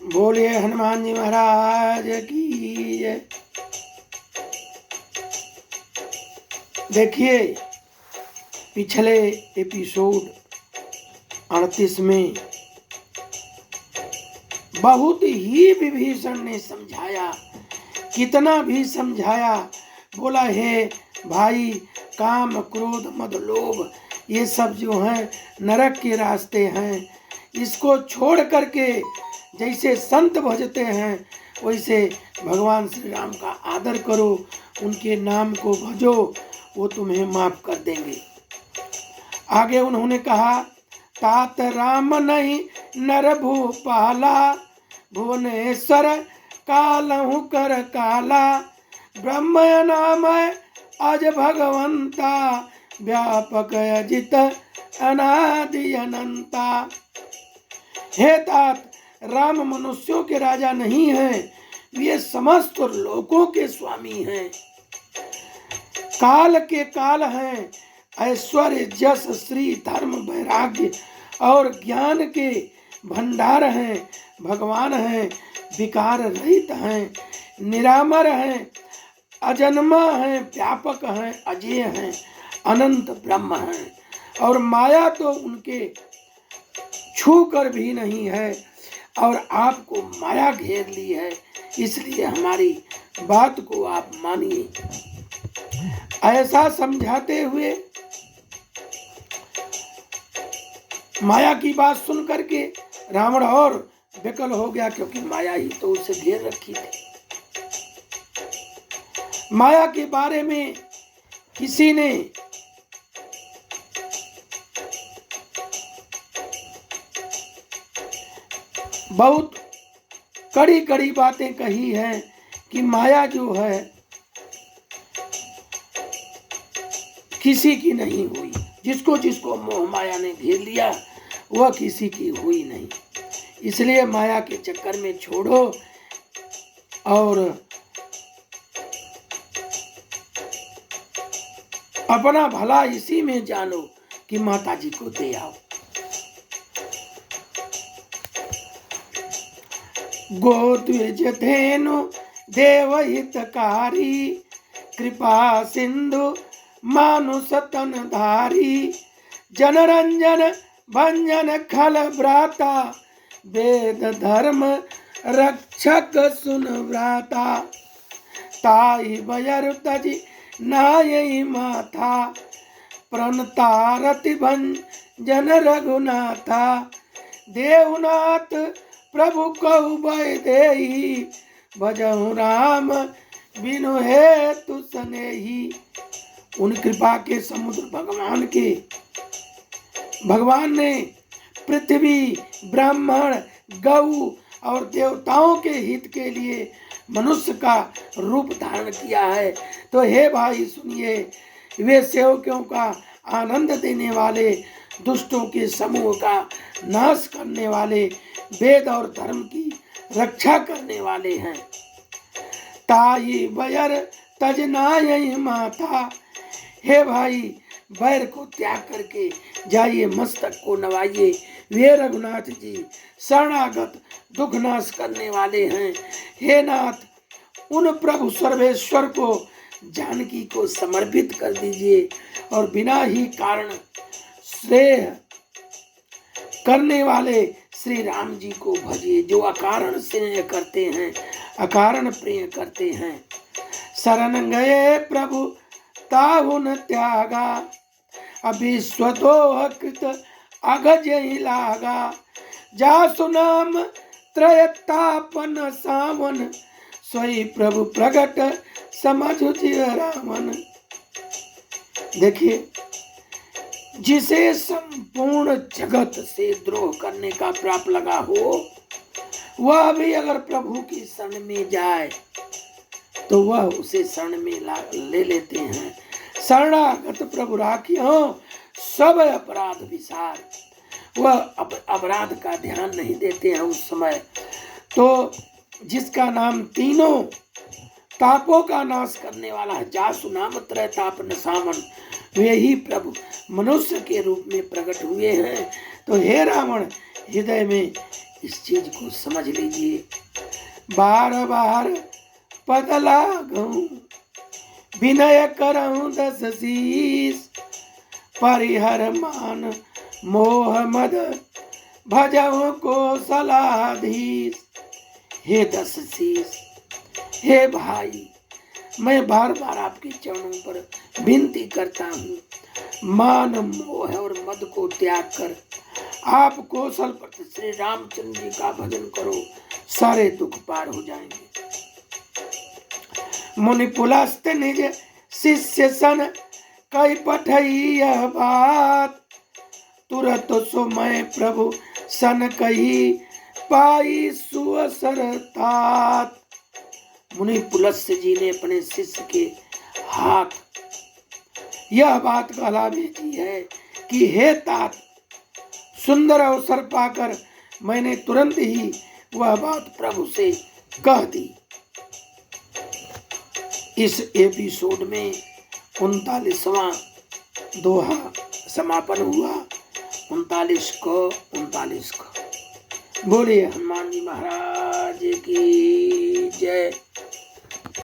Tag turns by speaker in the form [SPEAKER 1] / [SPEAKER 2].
[SPEAKER 1] बोलिए हनुमान जी महाराज की जय। देखिए पिछले एपिसोड 38 में बहुत ही विभीषण ने समझाया, कितना भी समझाया। बोला हे भाई, काम क्रोध मद लोभ ये सब जो हैं नरक के रास्ते हैं, इसको छोड़ करके जैसे संत भजते हैं वैसे भगवान श्री राम का आदर करो, उनके नाम को भजो, वो तुम्हें माफ कर देंगे। आगे उन्होंने कहा, तात राम नहीं नर भूपाला, भुवनेश्वर कालहु कर काला, ब्रह्म नाम अज भगवंता, व्यापक अजित अनादि अनंता। हे तात, राम मनुष्यों के राजा नहीं हैं, वे समस्त लोकों के स्वामी हैं, काल के काल हैं, ऐश्वर्य जस श्री धर्म वैराग्य और ज्ञान के भंडार हैं, भगवान हैं, विकार रहित हैं, निरामर हैं, अजन्मा हैं, व्यापक हैं, अजेय हैं, अनंत ब्रह्म हैं, और माया तो उनके छू कर भी नहीं है, और आपको माया घेर ली है, इसलिए हमारी बात को आप मानिए। ऐसा समझाते हुए माया की बात सुन करके रावण और विकल हो गया, क्योंकि माया ही तो उसे घेर रखी थी। माया के बारे में किसी ने बहुत कड़ी कड़ी बातें कही हैं कि माया जो है किसी की नहीं हुई, जिसको जिसको मोह माया ने घेर लिया वह किसी की हुई नहीं। इसलिए माया के चक्कर में छोड़ो और अपना भला इसी में जानो कि माता जी को दे आओ। गोद्विज धेनु देवहितकारी, कृपा सिंधु मानुष तन धारी, जनरंजन भंजन खल व्राता, वेद धर्म रक्षक सुन व्राता, ताई बयर तज नायई माथा, प्रणतारति भंजन रघुनाथा, देवनाथ प्रभु कहु भय देहि, भजहु राम बिनु हेतु सनेहि। उन कृपा के समुद्र भगवान ने पृथ्वी, ब्राह्मण, गौ और देवताओं के हित के लिए मनुष्य का रूप धारण किया है। तो हे भाई सुनिए, वे सेवकों का आनंद देने वाले, दुष्टों के समूह का नाश करने वाले, वेद और धर्म की रक्षा करने वाले हैं। ताई बैर तजनायई माथा, हे भाई बैर को त्याग करके जाइए, मस्तक को नवाइए। वे रघुनाथ जी शरणागत दुख नाश करने वाले हैं। हे नाथ, उन प्रभु सर्वेश्वर को जानकी को समर्पित कर दीजिए और बिना ही कारण श्रेय करने वाले श्री राम जी को भजिए, जो अकारण स्नेह करते हैं, अकारण प्रेम करते हैं। शरण गए प्रभु ताहु न त्यागा, अविश्वतोह कृत अगज ही लागा, जासु नाम त्रयतापन सावन, सोई प्रभु प्रगट समझु जिय रामन। देखिए, जिसे संपूर्ण जगत से द्रोह करने का प्राप लगा हो, वह भी अगर प्रभु की शरण में जाए तो वह उसे शरण में ले लेते हैं। शरणागत प्रभु राखियो सब अपराध विसार, वह अपराध का ध्यान नहीं देते हैं उस समय। तो जिसका नाम तीनों तापों का नाश करने वाला है, जासु नाम त्रय ताप नसावन, वे ही प्रभु मनुष्य के रूप में प्रकट हुए हैं। तो हे रावण, हृदय में इस चीज को समझ लीजिए। बार बार पद लागूं, विनय करऊं दस शीस, परिहर मान मोह मद भजऊ को सलाधीश। हे दस शीस, हे भाई, मैं बार बार आपके चरणों पर विनती करता हूँ, मान मोह और मद को त्याग कर आप कौशल पथ श्री रामचंद्र जी का भजन करो, सारे दुख पार हो जाएंगे। मुनि पुलस्त निज शिष्य सन कई पठई यह बात, तुरत सुमय प्रभु सन कही पाई सुअसर तात। मुनि पुलस्त जी ने अपने शिष्य के हाथ यह बात कहला भेजी है कि हे तात, सुंदर अवसर पाकर मैंने तुरंत ही वह बात प्रभु से कह दी। इस एपिसोड में 39वां दोहा समापन हुआ। 39 को 39 को। बोलिए हनुमान जी महाराज की जय।